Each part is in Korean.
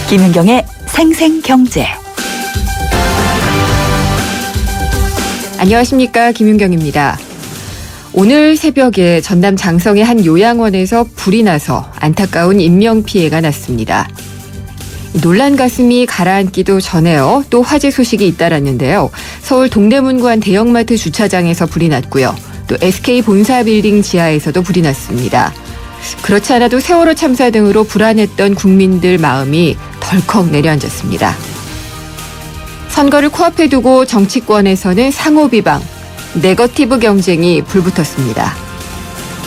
김윤경의 생생경제. 안녕하십니까, 김윤경입니다. 오늘 새벽에 전남 장성의 한 요양원에서 불이 나서 안타까운 인명피해가 났습니다. 놀란 가슴이 가라앉기도 전에요. 또 화재 소식이 잇따랐는데요. 서울 동대문구 한 대형마트 주차장에서 불이 났고요. 또 SK 본사 빌딩 지하에서도 불이 났습니다. 그렇지 않아도 세월호 참사 등으로 불안했던 국민들 마음이 덜컥 내려앉았습니다. 선거를 코앞에 두고 정치권에서는 상호비방, 네거티브 경쟁이 불붙었습니다.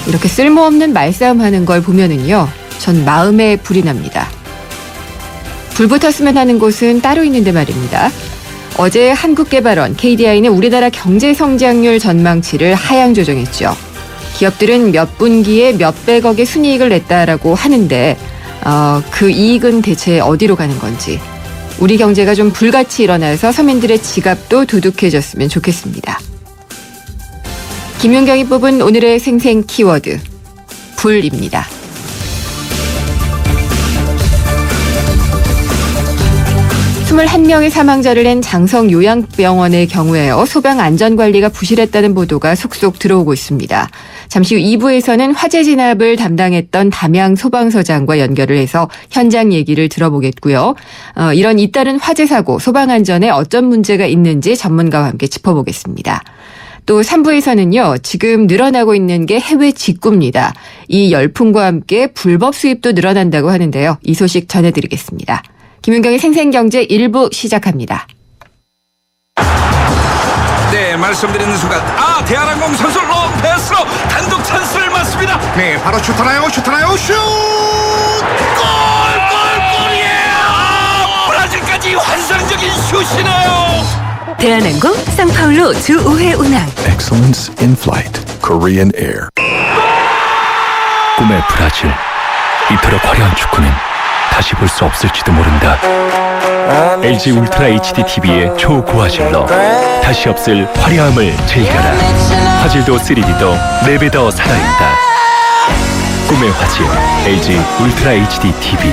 이렇게 쓸모없는 말싸움하는 걸 보면은요, 전 마음에 불이 납니다. 불붙었으면 하는 곳은 따로 있는데 말입니다. 어제 한국개발원 KDI는 우리나라 경제성장률 전망치를 하향 조정했죠. 기업들은 몇 분기에 몇백억의 순이익을 냈다라고 하는데 그 이익은 대체 어디로 가는 건지, 우리 경제가 좀 불같이 일어나서 서민들의 지갑도 두둑해졌으면 좋겠습니다. 김윤경이 뽑은 오늘의 생생 키워드, 불입니다. 21명의 사망자를 낸 장성 요양병원의 경우에요. 소방 안전관리가 부실했다는 보도가 속속 들어오고 있습니다. 잠시 후 2부에서는 화재 진압을 담당했던 담양 소방서장과 연결을 해서 현장 얘기를 들어보겠고요. 이런 잇따른 화재 사고, 소방 안전에 어떤 문제가 있는지 전문가와 함께 짚어보겠습니다. 또 3부에서는요, 지금 늘어나고 있는 게 해외 직구입니다. 이 열풍과 함께 불법 수입도 늘어난다고 하는데요. 이 소식 전해드리겠습니다. 김윤경의 생생경제 1부 시작합니다. 네, 말씀드리는 순간 대한항공 선수 로페스로 단독 찬스를 맞습니다. 네, 바로 슈터나요, 슛! 골이에요. 브라질까지 환상적인 슛이네요. 대한항공 상파울루 주 5회 운항. Excellence in Flight, Korean Air. 꿈의 브라질. 이토록 화려한 축구는 다시 볼 수 없을지도 모른다. LG 울트라 HD TV의 초고화질로 다시 없을 화려함을 즐겨라. 화질도 3D도 4배 더 살아있다. 꿈의 화질, LG 울트라 HD TV.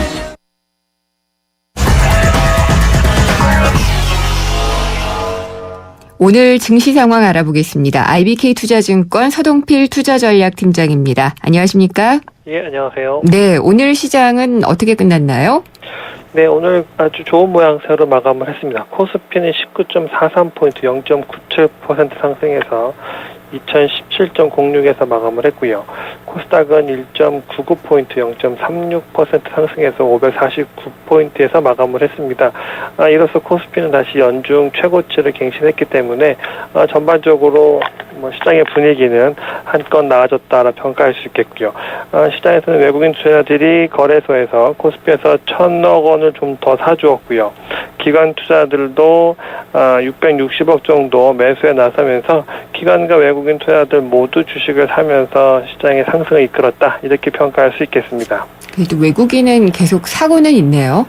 오늘 증시 상황 알아보겠습니다. IBK투자증권 서동필 투자전략팀장입니다. 안녕하십니까? 예, 안녕하세요. 네, 오늘 시장은 어떻게 끝났나요? 네, 오늘 아주 좋은 모양새로 마감을 했습니다. 코스피는 19.43포인트 0.97% 상승해서 2017.06에서 마감을 했고요. 코스닥은 1.99포인트 0.36% 상승해서 549포인트에서 마감을 했습니다. 이로써 코스피는 다시 연중 최고치를 갱신했기 때문에 전반적으로 시장의 분위기는 한껏 나아졌다라 평가할 수 있겠고요. 시장에서는 외국인 투자자들이 거래소에서 코스피에서 1,000억 원을 좀 더 사주었고요. 기관 투자들도 660억 정도 매수에 나서면서 기관과 외국인 투자자들 모두 주식을 사면서 시장의 상승을 이끌었다, 이렇게 평가할 수 있겠습니다. 그래도 외국인은 계속 사고는 있네요.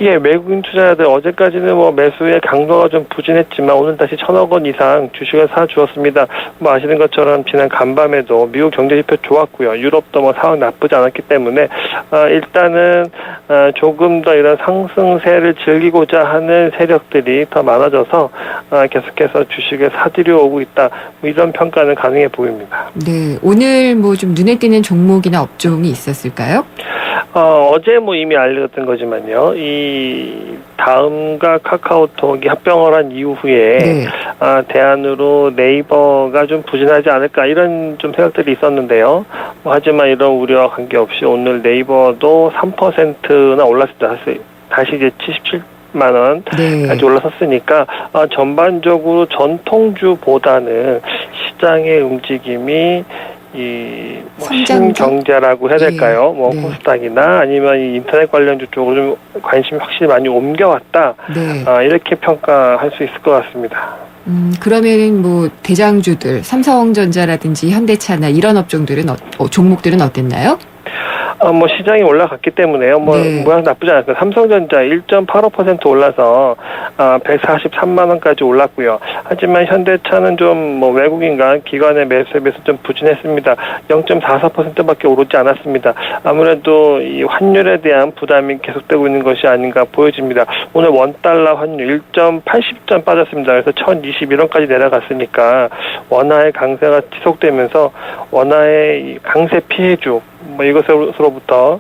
예, 외국인 투자자들 어제까지는 매수의 강도가 좀 부진했지만 오늘 다시 1,000억 원 이상 주식을 사주었습니다. 아시는 것처럼 지난 간밤에도 미국 경제지표 좋았고요. 유럽도 상황 나쁘지 않았기 때문에 일단은 조금 더 이런 상승세를 즐기고자 하는 세력들이 더 많아져서 계속해서 주식을 사들여 오고 있다, 이런 평가는 가능해 보입니다. 네, 오늘 좀 눈에 띄는 종목이나 업종이 있었을까요? 어제 이미 알려졌던 거지만요. 이 다음과 카카오톡이 합병을 한 이후에 네. 대안으로 네이버가 좀 부진하지 않을까, 이런 좀 생각들이 있었는데요. 하지만 이런 우려와 관계없이 오늘 네이버도 3%나 올랐습니다. 다시 이제 77만 원까지 네. 올라섰으니까 전반적으로 전통주보다는 시장의 움직임이 신경제라고 해야 될까요? 네. 코스닥이나 아니면 이 인터넷 관련주 쪽으로 좀 관심이 확실히 많이 옮겨왔다. 네. 이렇게 평가할 수 있을 것 같습니다. 그러면은 대장주들, 삼성전자라든지 현대차나 이런 업종들은 종목들은 어땠나요? 시장이 올라갔기 때문에요. 네. 모양 나쁘지 않았어요. 삼성전자 1.85% 올라서 143만 원까지 올랐고요. 하지만 현대차는 좀 뭐 외국인과 기관의 매수에 비해서 좀 부진했습니다. 0.44%밖에 오르지 않았습니다. 아무래도 이 환율에 대한 부담이 계속되고 있는 것이 아닌가 보여집니다. 오늘 원달러 환율 1.80전 빠졌습니다. 그래서 1021원까지 내려갔으니까 원화의 강세가 지속되면서 원화의 강세 피해주 뭐 이것으로부터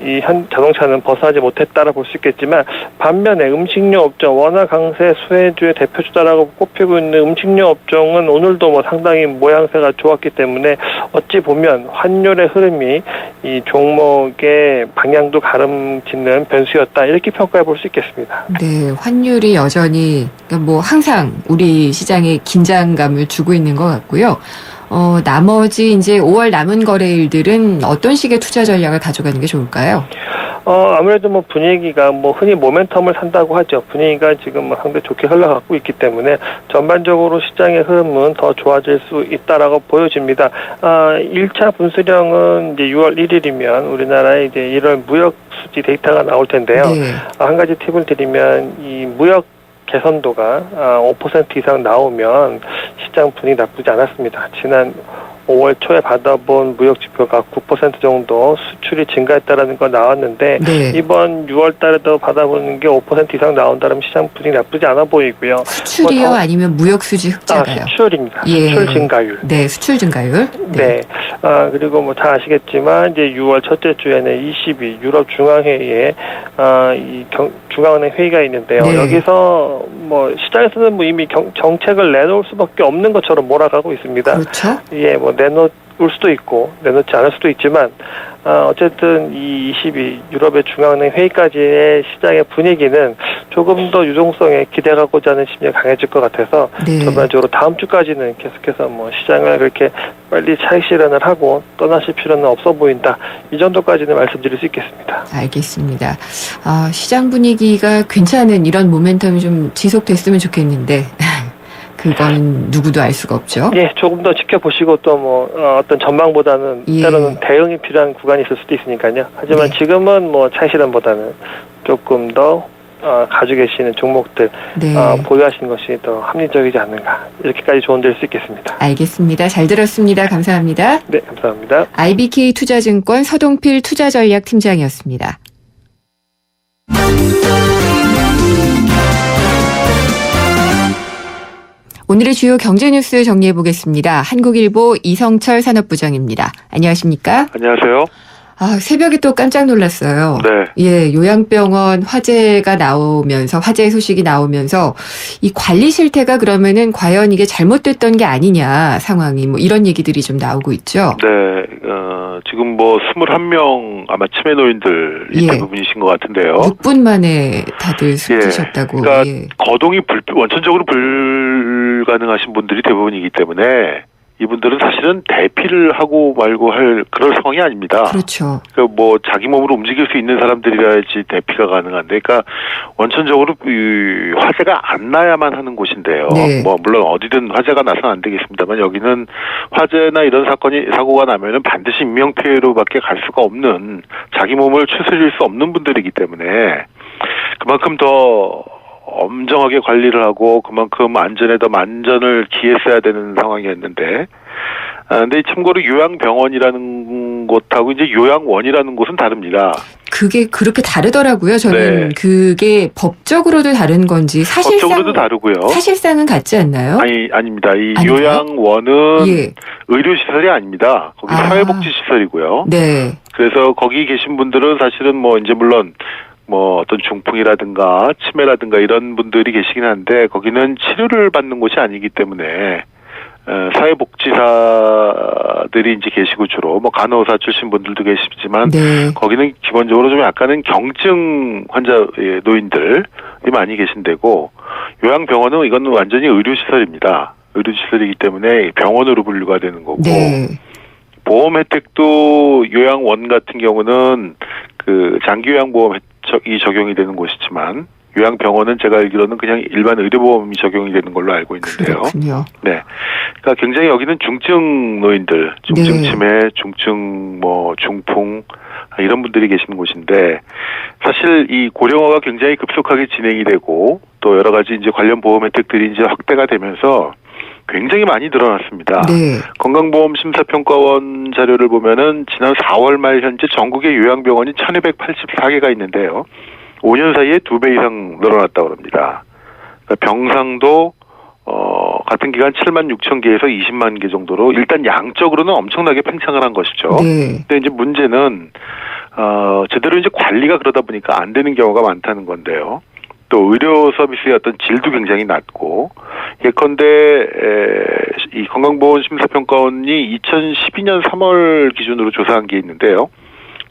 이 자동차는 벗어나지 못했다라 볼 수 있겠지만 반면에 음식료 업종 원화 강세 수혜주의 대표주다라고 꼽히고 있는 음식료 업종은 오늘도 뭐 상당히 모양새가 좋았기 때문에 어찌 보면 환율의 흐름이 이 종목의 방향도 가름짓는 변수였다 이렇게 평가해 볼 수 있겠습니다. 네, 환율이 여전히 그러니까 뭐 항상 우리 시장에 긴장감을 주고 있는 것 같고요. 나머지 이제 5월 남은 거래일들은 어떤 식의 투자 전략을 가져가는 게 좋을까요? 아무래도 뭐 분위기가 뭐 흔히 모멘텀을 산다고 하죠. 분위기가 지금 뭐 상당히 좋게 흘러가고 있기 때문에 전반적으로 시장의 흐름은 더 좋아질 수 있다라고 보여집니다. 1차 분수령은 이제 6월 1일이면 우리나라에 이제 1월 무역 수지 데이터가 나올 텐데요. 네. 한 가지 팁을 드리면 이 무역 개선도가 5% 이상 나오면 시장 분위기 나쁘지 않았습니다. 지난 5월 초에 받아본 무역 지표가 9% 정도 수출이 증가했다라는 거 나왔는데 네. 이번 6월 달에도 받아보는 게 5% 이상 나온다면 시장 분위기 나쁘지 않아 보이고요. 수출이요? 아니면 무역 수지 흑자가요? 수출입니다. 예. 수출 증가율. 네, 수출 증가율. 네. 그리고 뭐 다 아시겠지만 이제 6월 첫째 주에는 ECB 유럽 중앙회의에 중앙은행 회의가 있는데요. 네. 여기서 뭐 시장에서는 뭐 이미 정책을 내놓을 수밖에 없는 것처럼 몰아가고 있습니다. 그렇죠. 예, 뭐 내놓을 수도 있고 내놓지 않을 수도 있지만 어쨌든 이 22 유럽의 중앙은행 회의까지의 시장의 분위기는 조금 더 유동성에 기대가고자 하는 심리가 강해질 것 같아서 네. 전반적으로 다음 주까지는 계속해서 뭐 시장을 그렇게 빨리 차익 실현을 하고 떠나실 필요는 없어 보인다. 이 정도까지는 말씀드릴 수 있겠습니다. 알겠습니다. 시장 분위기가 괜찮은 이런 모멘텀이 좀 지속됐으면 좋겠는데 그건 누구도 알 수가 없죠. 예, 조금 더 지켜보시고 또 뭐 어떤 전망보다는 예. 때로는 대응이 필요한 구간이 있을 수도 있으니까요. 하지만 네. 지금은 뭐 차익 실현보다는 조금 더 가지고 계시는 종목들 네. 보유하시는 것이 더 합리적이지 않는가 이렇게까지 조언드릴 수 있겠습니다. 알겠습니다. 잘 들었습니다. 감사합니다. 네, 감사합니다. IBK 투자증권 서동필 투자전략팀장이었습니다. 오늘의 주요 경제 뉴스 정리해 보겠습니다. 한국일보 이성철 산업부장입니다. 안녕하십니까? 안녕하세요. 새벽에 또 깜짝 놀랐어요. 네. 예, 요양병원 화재 소식이 나오면서 이 관리 실태가 그러면은 과연 이게 잘못됐던 게 아니냐 상황이 뭐 이런 얘기들이 좀 나오고 있죠. 네. 지금 뭐 21명 아마 치매 노인들이 예. 대부분이신 것 같은데요. 6분 만에 다들 숨지셨다고. 그러니까 예. 거동이 원천적으로 불가능하신 분들이 대부분이기 때문에 이분들은 사실은 대피를 하고 말고 할 그럴 상황이 아닙니다. 그렇죠. 그러니까 뭐 자기 몸으로 움직일 수 있는 사람들이라야지 대피가 가능한데, 그러니까 원천적으로 이 화재가 안 나야만 하는 곳인데요. 네. 뭐 물론 어디든 화재가 나서는 안 되겠습니다만 여기는 화재나 이런 사고가 나면은 반드시 인명 피해로밖에 갈 수가 없는, 자기 몸을 추스릴 수 없는 분들이기 때문에 그만큼 더 엄정하게 관리를 하고 그만큼 안전에 더 만전을 기했어야 되는 상황이었는데, 근데 참고로 요양병원이라는 곳하고 이제 요양원이라는 곳은 다릅니다. 그게 그렇게 다르더라고요. 저는 네. 그게 법적으로도 다른 건지 법적으로도 다르고요. 사실상은 같지 않나요? 아닙니다. 이 아닌가요? 요양원은 예. 의료시설이 아닙니다. 거기 사회복지시설이고요. 네. 그래서 거기 계신 분들은 사실은 뭐 이제 물론 뭐 어떤 중풍이라든가 치매라든가 이런 분들이 계시긴 한데 거기는 치료를 받는 곳이 아니기 때문에 사회복지사들이 이제 계시고 주로 뭐 간호사 출신 분들도 계시지만 네. 거기는 기본적으로 좀 약간은 경증 환자 노인들이 많이 계신 데고, 요양병원은 이건 완전히 의료시설입니다. 의료시설이기 때문에 병원으로 분류가 되는 거고, 네. 보험 혜택도 요양원 같은 경우는 그 장기요양보험이 적용이 되는 곳이지만 요양병원은 제가 알기로는 그냥 일반 의료보험이 적용이 되는 걸로 알고 있는데요. 그렇군요. 네. 그러니까 굉장히 여기는 중증 노인들, 중증 네. 치매, 중증 뭐 중풍, 이런 분들이 계시는 곳인데 사실 이 고령화가 굉장히 급속하게 진행이 되고 또 여러 가지 이제 관련 보험 혜택들이 이제 확대가 되면서 굉장히 많이 늘어났습니다. 네. 건강보험 심사평가원 자료를 보면은 지난 4월 말 현재 전국의 요양병원이 1284개가 있는데요. 5년 사이에 2배 이상 늘어났다고 합니다. 그러니까 병상도 같은 기간 7만 6천 개에서 20만 개 정도로 일단 양적으로는 엄청나게 팽창을 한 것이죠. 네. 근데 이제 문제는 제대로 이제 관리가 그러다 보니까 안 되는 경우가 많다는 건데요. 또 의료 서비스의 어떤 질도 굉장히 낮고 예컨대 이 건강보험 심사평가원이 2012년 3월 기준으로 조사한 게 있는데요.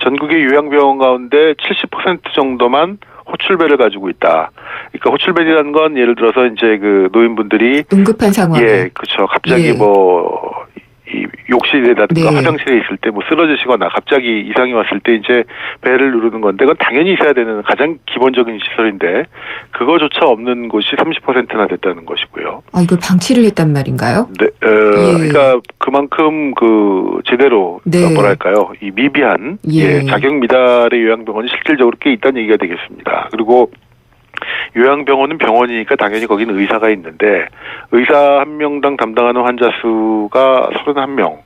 전국의 요양병원 가운데 70% 정도만 호출벨을 가지고 있다. 그러니까 호출벨이라는 건 예를 들어서 이제 그 노인분들이 응급한 상황. 예, 그렇죠. 갑자기 예. 이 욕실에다든가 네. 화장실에 있을 때 뭐 쓰러지시거나 갑자기 이상이 왔을 때 이제 배를 누르는 건데 그건 당연히 있어야 되는 가장 기본적인 시설인데 그거조차 없는 곳이 30%나 됐다는 것이고요. 아, 이걸 방치를 했단 말인가요? 네, 그러니까 그만큼 그 제대로 네. 뭐랄까요, 이 미비한 예. 자격 미달의 요양병원이 실질적으로 꽤 있다는 얘기가 되겠습니다. 그리고 요양병원은 병원이니까 당연히 거기는 의사가 있는데 의사 한 명당 담당하는 환자 수가 31명,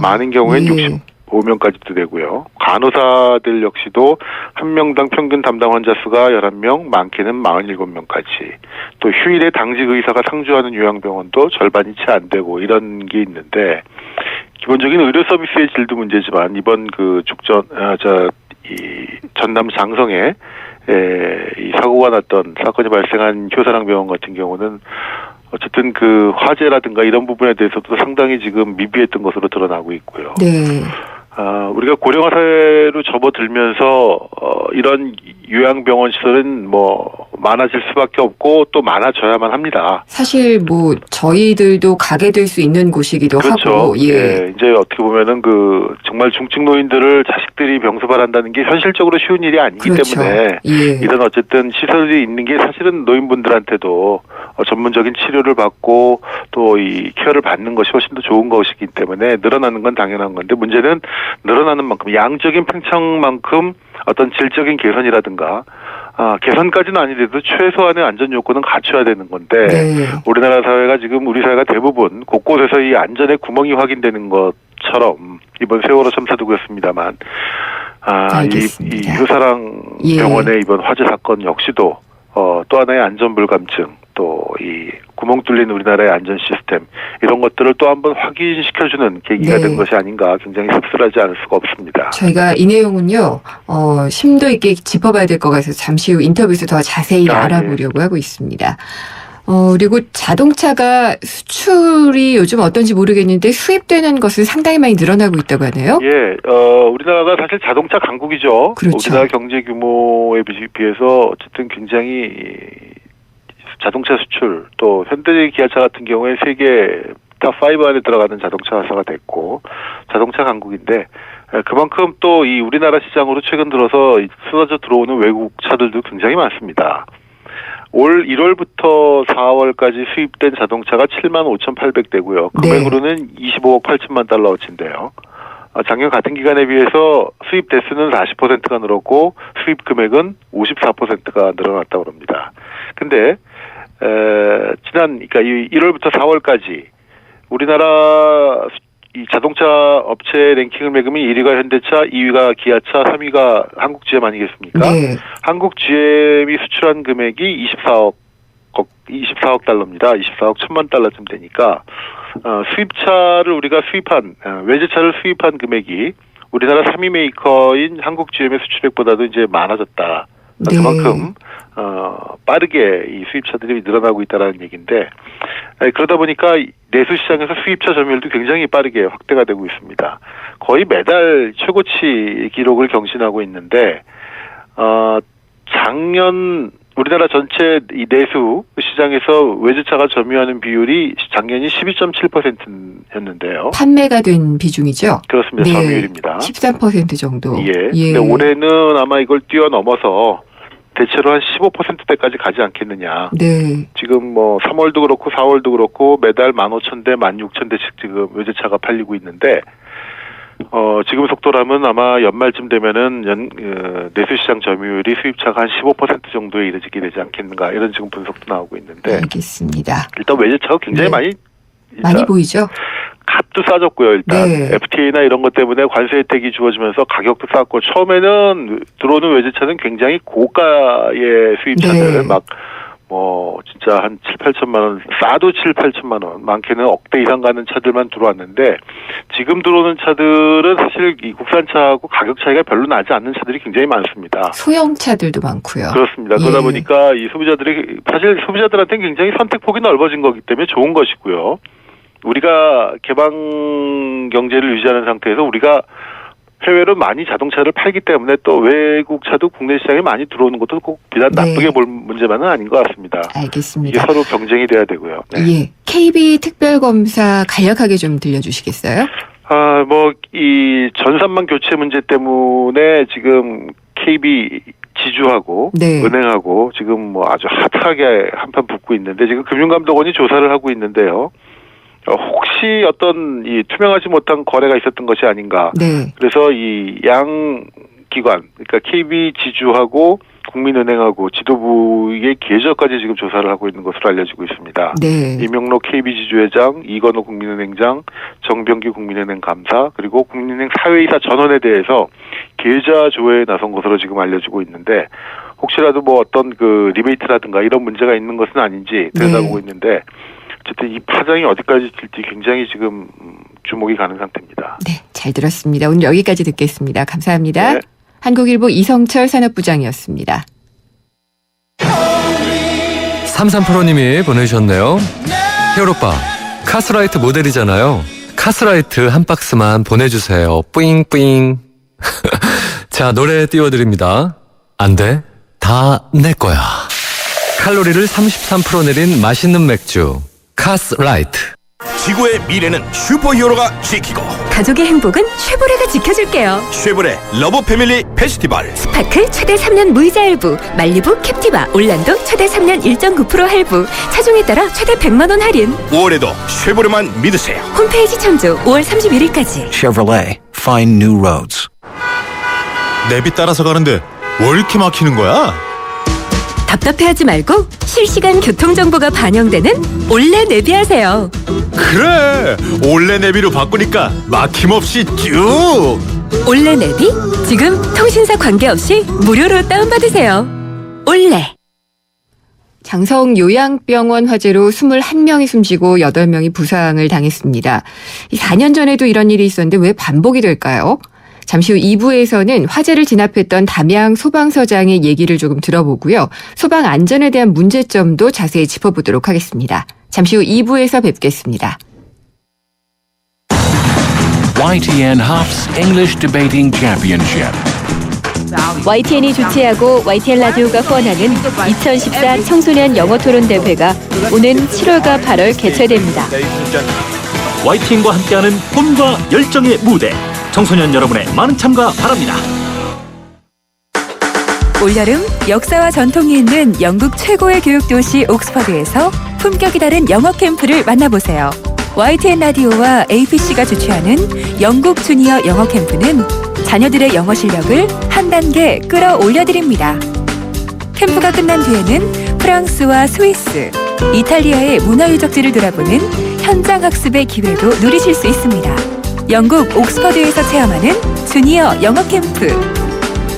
많은 경우엔 예. 65명까지도 되고요. 간호사들 역시도 한 명당 평균 담당 환자 수가 11명, 많게는 47명까지. 또 휴일에 당직 의사가 상주하는 요양병원도 절반이 채 안 되고 이런 게 있는데 기본적인 의료 서비스의 질도 문제지만 이번 그 이 전남 장성에 이 사고가 났던 사건이 발생한 효사랑병원 같은 경우는 어쨌든 그 화재라든가 이런 부분에 대해서도 상당히 지금 미비했던 것으로 드러나고 있고요. 네. 우리가 고령화 사회로 접어들면서 이런 요양병원 시설은 뭐 많아질 수밖에 없고 또 많아져야만 합니다. 사실 뭐 저희들도 가게 될 수 있는 곳이기도 그렇죠. 하고. 예. 예, 이제 어떻게 보면은 그 정말 중증 노인들을 자식들이 병수발한다는 게 현실적으로 쉬운 일이 아니기 그렇죠. 때문에 예. 이런 어쨌든 시설이 있는 게 사실은 노인분들한테도 전문적인 치료를 받고 또 이 케어를 받는 것이 훨씬 더 좋은 것이기 때문에 늘어나는 건 당연한 건데 문제는 늘어나는 만큼 양적인 팽창만큼 어떤 질적인 개선이라든가 개선까지는 아니더라도 최소한의 안전 요건은 갖춰야 되는 건데 네. 우리나라 사회가 지금 우리 사회가 대부분 곳곳에서 이 안전의 구멍이 확인되는 것처럼 이번 세월호 참사도 그렇습니다만 이 효사랑 예. 병원의 이번 화재 사건 역시도 또 하나의 안전 불감증 또 이 구멍 뚫린 우리나라의 안전 시스템 이런 것들을 또 한번 확인시켜주는 계기가 네. 된 것이 아닌가 굉장히 씁쓸하지 않을 수가 없습니다. 저희가 이 내용은요, 심도 있게 짚어봐야 될 것 같아서 잠시 후 인터뷰에서 더 자세히 알아보려고 하고 있습니다. 그리고 자동차가 수출이 요즘 어떤지 모르겠는데 수입되는 것은 상당히 많이 늘어나고 있다고 하네요. 예, 우리나라가 사실 자동차 강국이죠. 그렇죠. 우리나라 경제 규모에 비해서 어쨌든 굉장히 자동차 수출 또 현대 기아차 같은 경우에 세계 탑5 안에 들어가는 자동차 회사가 됐고 자동차 강국인데 그만큼 또 이 우리나라 시장으로 최근 들어서 쏟아져 들어오는 외국 차들도 굉장히 많습니다. 올 1월부터 4월까지 수입된 자동차가 75,800대고요. 금액으로는 25억 8천만 달러어치인데요. 작년 같은 기간에 비해서 수입 대수는 40%가 늘었고 수입 금액은 54%가 늘어났다고 합니다. 근데 그러니까 1월부터 4월까지 우리나라 이 자동차 업체 랭킹을 매기면 1위가 현대차, 2위가 기아차, 3위가 한국 GM 아니겠습니까? 네. 한국 GM이 수출한 금액이 24억 달러입니다. 24억 1천만 달러쯤 되니까 수입차를 우리가 수입한 외제차를 수입한 금액이 우리나라 3위 메이커인 한국 GM의 수출액보다도 이제 많아졌다. 네. 그만큼 빠르게 이 수입차들이 늘어나고 있다라는 얘기인데 그러다 보니까 내수 시장에서 수입차 점유율도 굉장히 빠르게 확대가 되고 있습니다. 거의 매달 최고치 기록을 경신하고 있는데 작년 우리나라 전체 이 내수 시장에서 외제차가 점유하는 비율이 작년이 12.7%였는데요. 판매가 된 비중이죠? 그렇습니다. 네. 점유율입니다. 13% 정도. 예. 근데 올해는 아마 이걸 뛰어넘어서 대체로 한 15%대까지 가지 않겠느냐. 네. 지금 뭐 3월도 그렇고 4월도 그렇고 매달 15,000대, 16,000대씩 지금 외제차가 팔리고 있는데 지금 속도라면 아마 연말쯤 되면은 내수시장 점유율이 수입차가 한 15% 정도에 이르게 되지 않겠는가 이런 지금 분석도 나오고 있는데 알겠습니다. 일단 외제차가 굉장히 많이 보이죠? 값도 싸졌고요. 일단 네. FTA나 이런 것 때문에 관세 혜택이 주어지면서 가격도 쌌고 처음에는 들어오는 외제차는 굉장히 고가의 수입차들 막 진짜 한 7, 8천만 원, 싸도 7, 8천만 원, 많게는 억대 이상 가는 차들만 들어왔는데 지금 들어오는 차들은 사실 이 국산차하고 가격 차이가 별로 나지 않는 차들이 굉장히 많습니다. 소형차들도 많고요. 그렇습니다. 그러다 보니까 이 소비자들이 사실 소비자들한테는 굉장히 선택폭이 넓어진 거기 때문에 좋은 것이고요. 우리가 개방 경제를 유지하는 상태에서 우리가 해외로 많이 자동차를 팔기 때문에 또 외국 차도 국내 시장에 많이 들어오는 것도 꼭 비단 나쁘게 볼 문제만은 아닌 것 같습니다. 알겠습니다. 이게 서로 경쟁이 돼야 되고요. 네. 예, KB 특별검사 간략하게 좀 들려주시겠어요? 이 전산망 교체 문제 때문에 지금 KB 지주하고 은행하고 지금 아주 핫하게 한판 붙고 있는데 지금 금융감독원이 조사를 하고 있는데요. 혹시 어떤 이 투명하지 못한 거래가 있었던 것이 아닌가. 그래서 이 양 기관, 그러니까 KB 지주하고 국민은행하고 지도부의 계좌까지 지금 조사를 하고 있는 것으로 알려지고 있습니다. 이명록 KB 지주회장, 이건호 국민은행장, 정병기 국민은행 감사, 그리고 국민은행 사회이사 전원에 대해서 계좌 조회에 나선 것으로 지금 알려지고 있는데 혹시라도 어떤 리베이트라든가 이런 문제가 있는 것은 아닌지 들여다보고 있는데 어쨌든 이 파장이 어디까지 될지 굉장히 지금 주목이 가는 상태입니다. 네, 잘 들었습니다. 오늘 여기까지 듣겠습니다. 감사합니다. 네. 한국일보 이성철 산업부장이었습니다. 3385님이 보내주셨네요. 히어로빠, 카스라이트 모델이잖아요. 카스라이트 한 박스만 보내주세요. 뿌잉뿌잉. 자, 노래 띄워드립니다. 안 돼, 다 내 거야. 칼로리를 33% 내린 맛있는 맥주 카스라이트. 지구의 미래는 슈퍼히어로가 지키고 가족의 행복은 쉐보레가 지켜줄게요. 쉐보레 러브 패밀리 페스티벌 스파클 최대 3년 무이자 할부, 말리부 캡티바 올란도 최대 3년 1.9% 할부, 차종에 따라 최대 100만 원 할인. 올해도 쉐보레만 믿으세요. 홈페이지 참조 5월 31일까지. Chevrolet, find new roads. 내비 따라서 가는데 왜 이렇게 막히는 거야? 답답해하지 말고 실시간 교통정보가 반영되는 올레 내비하세요. 그래, 올레 내비로 바꾸니까 막힘없이 쭉. 올레 내비 지금 통신사 관계없이 무료로 다운받으세요. 올레. 장성 요양병원 화재로 21명이 숨지고 8명이 부상을 당했습니다. 4년 전에도 이런 일이 있었는데 왜 반복이 될까요? 잠시 후 2부에서는 화재를 진압했던 담양 소방서장의 얘기를 조금 들어보고요. 소방 안전에 대한 문제점도 자세히 짚어보도록 하겠습니다. 잠시 후 2부에서 뵙겠습니다. YTN Hoff's English Debating Championship. YTN이 주최하고 YTN 라디오가 후원하는 2014 청소년 영어 토론 대회가 오는 7월과 8월 개최됩니다. YTN과 함께하는 꿈과 열정의 무대. 청소년 여러분의 많은 참가 바랍니다. 올여름 역사와 전통이 있는 영국 최고의 교육도시 옥스퍼드에서 품격이 다른 영어 캠프를 만나보세요. YTN 라디오와 APC가 주최하는 영국 주니어 영어 캠프는 자녀들의 영어 실력을 한 단계 끌어올려드립니다. 캠프가 끝난 뒤에는 프랑스와 스위스, 이탈리아의 문화유적지를 돌아보는 현장 학습의 기회도 누리실 수 있습니다. 영국 옥스퍼드에서 체험하는 주니어 영어 캠프.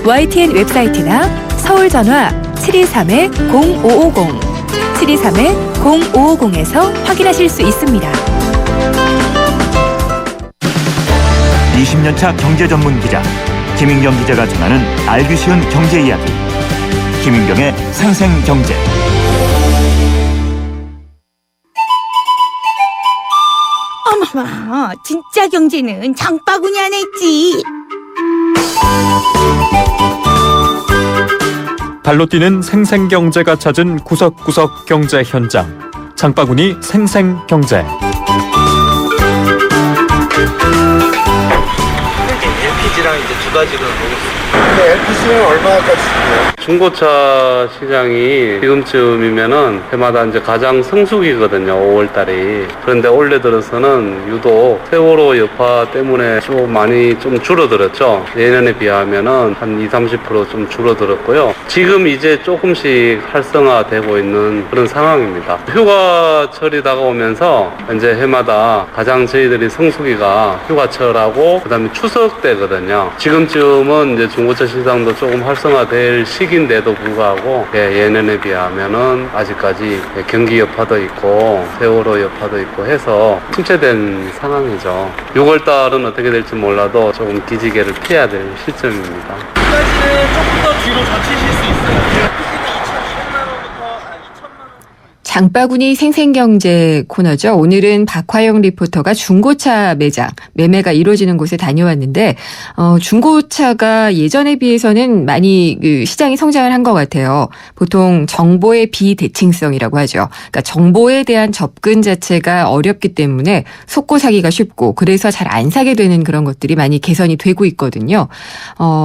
YTN 웹사이트나 서울 전화 723-0550, 723-0550에서 확인하실 수 있습니다. 20년차 경제 전문 기자 김인경 기자가 전하는 알기 쉬운 경제 이야기. 김인경의 생생경제. 어머머, 진짜 경제는 장바구니 안에 있지. 발로 뛰는 생생경제가 찾은 구석구석 경제 현장. 장바구니 생생경제. LPG랑 이제 두 가지를 보겠습니다. LPC는 얼마까지 주나요? 중고차 시장이 지금쯤이면은 해마다 이제 가장 성수기거든요. 5월달이. 그런데 올해 들어서는 유독 세월호 여파 때문에 좀 많이 좀 줄어들었죠. 예년에 비하면은 한 20-30% 좀 줄어들었고요. 지금 이제 조금씩 활성화되고 있는 그런 상황입니다. 휴가철이 다가오면서 이제 해마다 가장 저희들이 성수기가 휴가철하고 그다음에 추석 때거든요. 지금쯤은 이제 중고차 시장도 조금 활성화될 시기인데도 불구하고 예년에 비하면은 아직까지 경기 여파도 있고 세월호 여파도 있고 해서 침체된 상황이죠. 6월달은 어떻게 될지 몰라도 조금 기지개를 피해야 될 시점입니다. 까지는 조금 더 뒤로 젖히실 수 있어요. 장바구니 생생경제 코너죠. 오늘은 박화영 리포터가 중고차 매장, 매매가 이루어지는 곳에 다녀왔는데 중고차가 예전에 비해서는 많이 시장이 성장을 한 것 같아요. 보통 정보의 비대칭성이라고 하죠. 그러니까 정보에 대한 접근 자체가 어렵기 때문에 속고 사기가 쉽고 그래서 잘 안 사게 되는 그런 것들이 많이 개선이 되고 있거든요.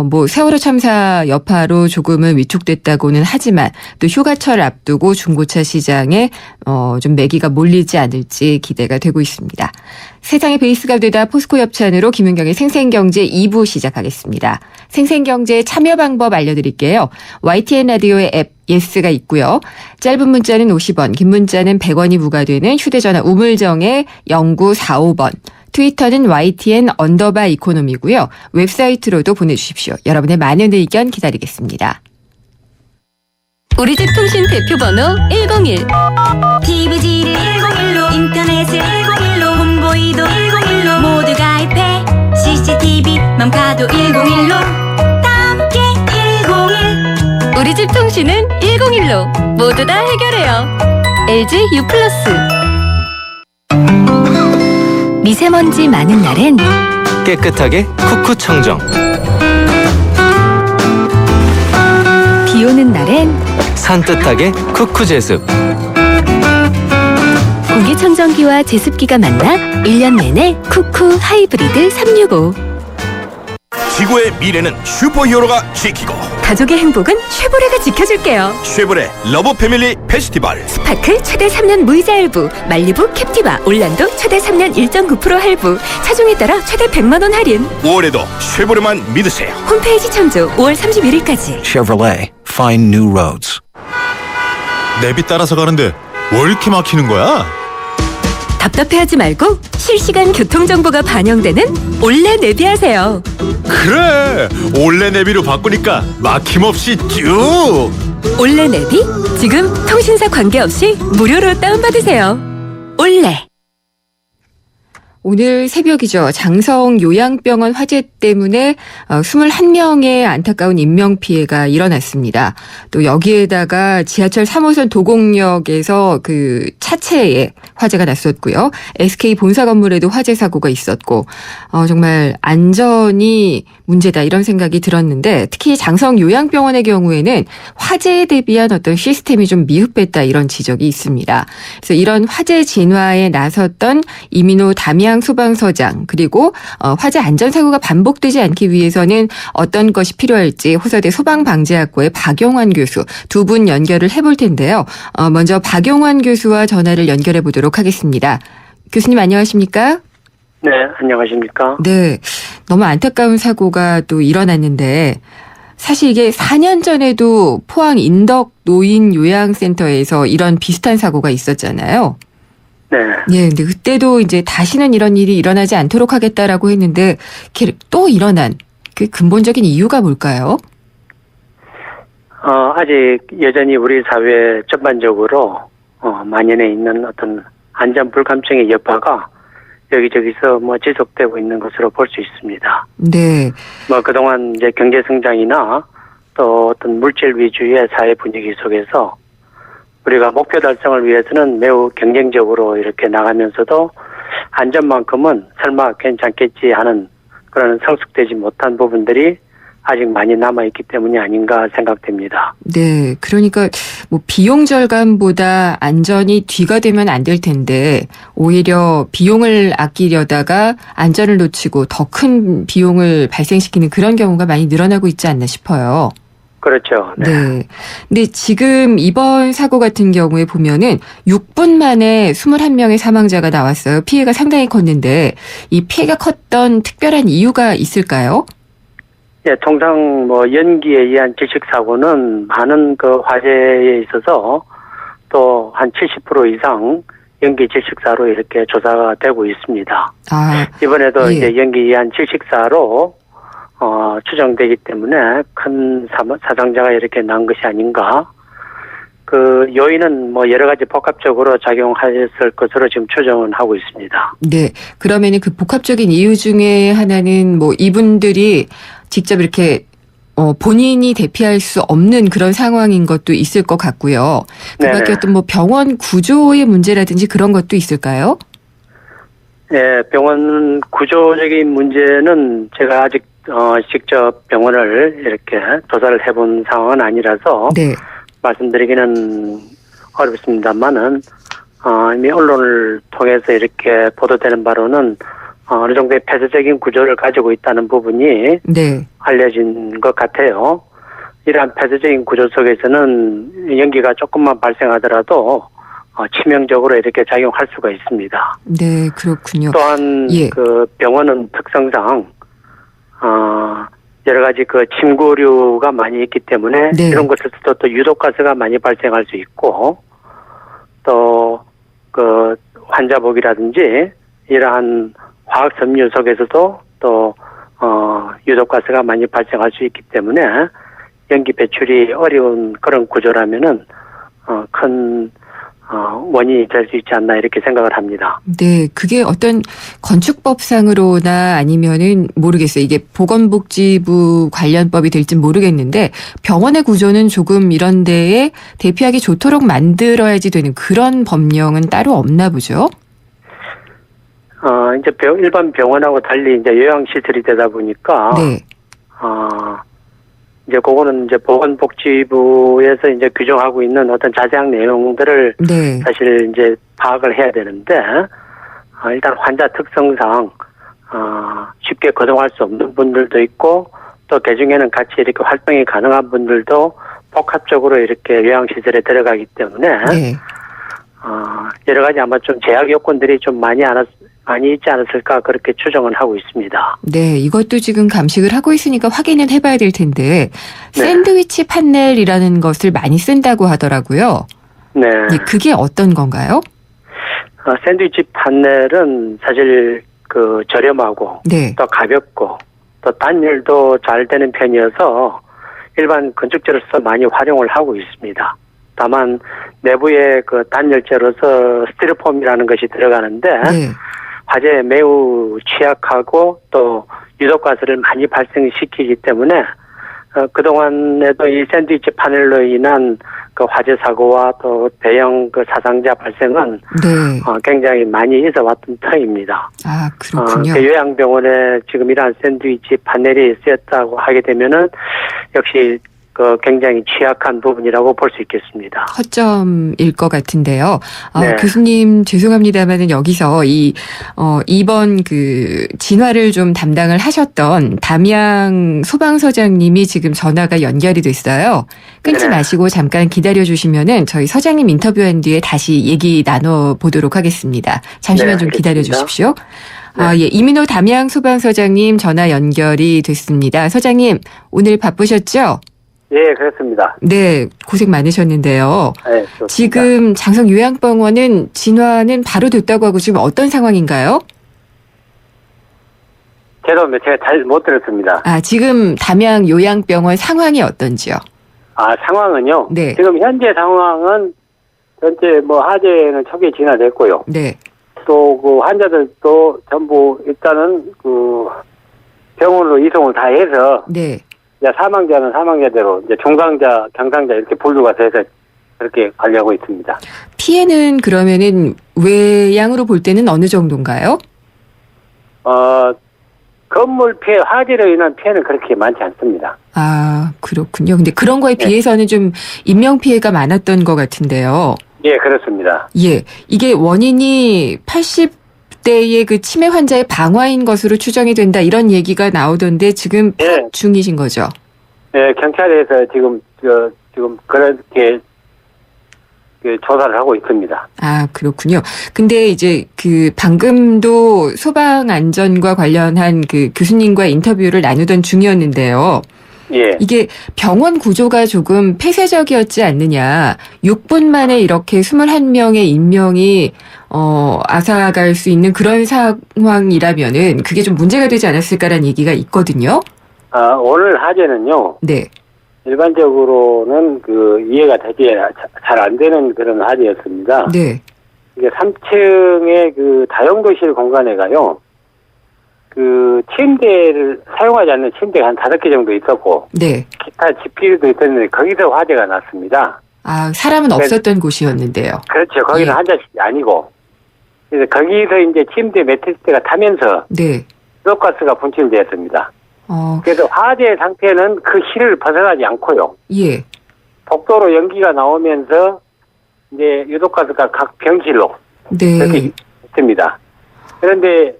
뭐 세월호 참사 여파로 조금은 위축됐다고는 하지만 또 휴가철 앞두고 중고차 시장에 좀 매기가 몰리지 않을지 기대가 되고 있습니다. 세상의 베이스가 되다 포스코 협찬으로 김윤경의 생생경제 2부 시작하겠습니다. 생생경제 참여 방법 알려드릴게요. YTN 라디오의 앱 예스가 있고요. 짧은 문자는 50원, 긴 문자는 100원이 부과되는 휴대전화 우물정에 0945번. 트위터는 YTN_이코노미고요. 웹사이트로도 보내주십시오. 여러분의 많은 의견 기다리겠습니다. 우리 집 통신 대표 번호 101. TV지를 101로 인터넷을 101로 홈보이도 101로 모두 가입해 CCTV만 봐도 101로 다 함께 101. 우리 집 통신은 101로 모두 다 해결해요. LG U+. 미세먼지 많은 날엔 깨끗하게 쿠쿠 청정. 비 오는 날엔 산뜻하게 쿠쿠 제습. 공기청정기와 제습기가 만나 1년 내내 쿠쿠 하이브리드 365. 지구의 미래는 슈퍼히어로가 지키고 가족의 행복은 쉐보레가 지켜줄게요. 쉐보레 러브 패밀리 페스티벌. 스파크 최대 3년 무이자 할부, 말리부 캡티바 올란도 최대 3년 1.9% 할부, 차종에 따라 최대 100만 원 할인. 5월에도 쉐보레만 믿으세요. 홈페이지 참조 5월 31일까지. Chevrolet, find new roads. 내비 따라서 가는데 왜 이렇게 막히는 거야? 답답해하지 말고 실시간 교통정보가 반영되는 올레 내비하세요. 그래, 올레 내비로 바꾸니까 막힘없이 쭉. 올레 내비 지금 통신사 관계없이 무료로 다운받으세요. 올레. 오늘 새벽이죠. 장성 요양병원 화재 때문에 21명의 안타까운 인명피해가 일어났습니다. 또 여기에다가 지하철 3호선 도곡역에서 그 차체에 화재가 났었고요. SK 본사 건물에도 화재 사고가 있었고 정말 안전이 문제다 이런 생각이 들었는데 특히 장성 요양병원의 경우에는 화재에 대비한 어떤 시스템이 좀 미흡했다 이런 지적이 있습니다. 그래서 이런 화재 진화에 나섰던 이민호 담양 소방서장 그리고 화재 안전사고가 반복되지 않기 위해서는 어떤 것이 필요할지 호서대 소방방재학과의 박용환 교수 두 분 연결을 해볼 텐데요. 먼저 박용환 교수와 전화를 연결해 보도록 하겠습니다. 교수님 안녕하십니까? 네, 안녕하십니까? 네, 너무 안타까운 사고가 또 일어났는데 사실 이게 4년 전에도 포항 인덕 노인 요양센터에서 이런 비슷한 사고가 있었잖아요. 네. 예, 근데 그때도 이제 다시는 이런 일이 일어나지 않도록 하겠다라고 했는데 또 일어난 그 근본적인 이유가 뭘까요? 아직 여전히 우리 사회 전반적으로 만연해 있는 어떤 안전 불감증의 여파가 여기저기서 지속되고 있는 것으로 볼 수 있습니다. 네. 그동안 이제 경제 성장이나 또 어떤 물질 위주의 사회 분위기 속에서 우리가 목표 달성을 위해서는 매우 경쟁적으로 이렇게 나가면서도 안전만큼은 설마 괜찮겠지 하는 그런 성숙되지 못한 부분들이 아직 많이 남아있기 때문이 아닌가 생각됩니다. 네, 그러니까 뭐 비용 절감보다 안전이 뒤가 되면 안 될 텐데 오히려 비용을 아끼려다가 안전을 놓치고 더 큰 비용을 발생시키는 그런 경우가 많이 늘어나고 있지 않나 싶어요. 그렇죠. 네. 근데 지금 이번 사고 같은 경우에 보면은 6분 만에 21명의 사망자가 나왔어요. 피해가 상당히 컸는데 이 피해가 컸던 특별한 이유가 있을까요? 예, 통상 뭐 연기에 의한 질식 사고는 많은 그 화재에 있어서 또 한 70% 이상 연기 질식사로 이렇게 조사가 되고 있습니다. 이번에도 이제 연기에 의한 질식사로 추정되기 때문에 큰 사상자가 이렇게 난 것이 아닌가. 그 요인은 뭐 여러 가지 복합적으로 작용하였을 것으로 지금 추정은 하고 있습니다. 네. 그러면은 그 복합적인 이유 중에 하나는 뭐 이분들이 직접 이렇게 본인이 대피할 수 없는 그런 상황인 것도 있을 것 같고요. 그 밖에 어떤 뭐 병원 구조의 문제라든지 그런 것도 있을까요? 네, 병원 구조적인 문제는 제가 아직 직접 병원을 이렇게 조사를 해본 상황은 아니라서 말씀드리기는 어렵습니다만은 이미 언론을 통해서 이렇게 보도되는 바로는 어느 정도의 폐쇄적인 구조를 가지고 있다는 부분이 알려진 것 같아요. 이러한 폐쇄적인 구조 속에서는 연기가 조금만 발생하더라도 치명적으로 이렇게 작용할 수가 있습니다. 네, 그렇군요. 또한 그 병원은 특성상 여러 가지 그 침구류가 많이 있기 때문에 이런 것에서도 또 유독가스가 많이 발생할 수 있고 또 그 환자복이라든지 이러한 화학 섬유 속에서도 또 유독가스가 많이 발생할 수 있기 때문에 연기 배출이 어려운 그런 구조라면은 큰 원인이 될 수 있지 않나 이렇게 생각을 합니다. 네, 그게 어떤 건축법상으로나 아니면은 모르겠어요. 이게 보건복지부 관련법이 될진 모르겠는데 병원의 구조는 조금 이런 데에 대피하기 좋도록 만들어야지 되는 그런 법령은 따로 없나 보죠? 이제 일반 병원하고 달리 이제 요양시설이 되다 보니까 이제 그거는 이제 보건복지부에서 이제 규정하고 있는 어떤 자세한 내용들을 사실 이제 파악을 해야 되는데 일단 환자 특성상 쉽게 거동할 수 없는 분들도 있고 또 그중에는 같이 이렇게 활동이 가능한 분들도 복합적으로 이렇게 요양시설에 들어가기 때문에 여러 가지 아마 좀 제약 요건들이 좀 많이 있지 않았을까 그렇게 추정을 하고 있습니다. 네, 이것도 지금 감식을 하고 있으니까 확인은 해봐야 될 텐데 샌드위치 판넬이라는 것을 많이 쓴다고 하더라고요. 네. 그게 어떤 건가요? 샌드위치 판넬은 사실 그 저렴하고 또 가볍고 또 단열도 잘 되는 편이어서 일반 건축재로서 많이 활용을 하고 있습니다. 다만 내부에 그 단열재로서 스티로폼이라는 것이 들어가는데 화재에 매우 취약하고 또 유독가스를 많이 발생시키기 때문에 그동안에도 이 샌드위치 판넬로 인한 그 화재 사고와 또 대형 그 사상자 발생은 굉장히 많이 있어 왔던 터입니다. 아, 그렇군요. 요양병원에 지금 이러한 샌드위치 판넬이 쓰였다고 하게 되면은 역시 그 굉장히 취약한 부분이라고 볼 수 있겠습니다. 허점일 것 같은데요. 교수님 죄송합니다만은 여기서 이번 그 진화를 좀 담당을 하셨던 담양 소방서장님이 지금 전화가 연결이 됐어요. 끊지 마시고 잠깐 기다려 주시면은 저희 서장님 인터뷰한 뒤에 다시 얘기 나눠 보도록 하겠습니다. 잠시만 좀 기다려 주십시오. 이민호 담양 소방서장님 전화 연결이 됐습니다. 서장님 오늘 바쁘셨죠? 예, 그렇습니다. 네, 고생 많으셨는데요. 네, 좋습니다. 지금 장성 요양병원은 진화는 바로 됐다고 하고 지금 어떤 상황인가요? 제가 잘 못 들었습니다. 지금 담양 요양병원 상황이 어떤지요? 상황은요? 네. 지금 현재 상황은 뭐 화재는 초기에 진화됐고요. 네. 또 그 환자들도 전부 일단은 그 병원으로 이송을 다 해서 사망자는 사망자대로 이제 중상자, 경상자 이렇게 분류가 돼서 그렇게 관리하고 있습니다. 피해는 그러면은 외양으로 볼 때는 어느 정도인가요? 건물 피해, 화재로 인한 피해는 그렇게 많지 않습니다. 아, 그렇군요. 근데 그런 거에 비해서는 좀 인명피해가 많았던 것 같은데요. 예, 그렇습니다. 예. 이게 원인이 80대의 그 치매 환자의 방화인 것으로 추정이 된다, 이런 얘기가 나오던데 지금 파악 중이신 거죠? 예, 경찰에서 지금 그렇게 조사를 하고 있습니다. 아, 그렇군요. 근데 이제 그 방금도 소방 안전과 관련한 그 교수님과 인터뷰를 나누던 중이었는데요. 예. 이게 병원 구조가 조금 폐쇄적이었지 않느냐. 6분 만에 이렇게 21명의 인명이 앗아갈 수 있는 그런 상황이라면은 그게 좀 문제가 되지 않았을까라는 얘기가 있거든요. 아, 오늘 화재는요. 네. 일반적으로는 이해가 되지 잘 안 되는 그런 화재였습니다. 네. 이게 3층의 다용도실 공간에가요. 침대를 사용하지 않는 침대가 한 5개 정도 있었고. 네. 기타 지피도 있었는데 거기서 화재가 났습니다. 아, 사람은 없었던 곳이었는데요. 그렇죠. 거기는 환자실이 아니고. 그래서 거기서 이제 침대 매트리스가 타면서. 네. 유독가스가 분출되었습니다. 그래서 화재 상태는 그 실을 벗어나지 않고요. 예. 복도로 연기가 나오면서 이제 유독가스가 각 병실로 네. 그렇게 있습니다. 그런데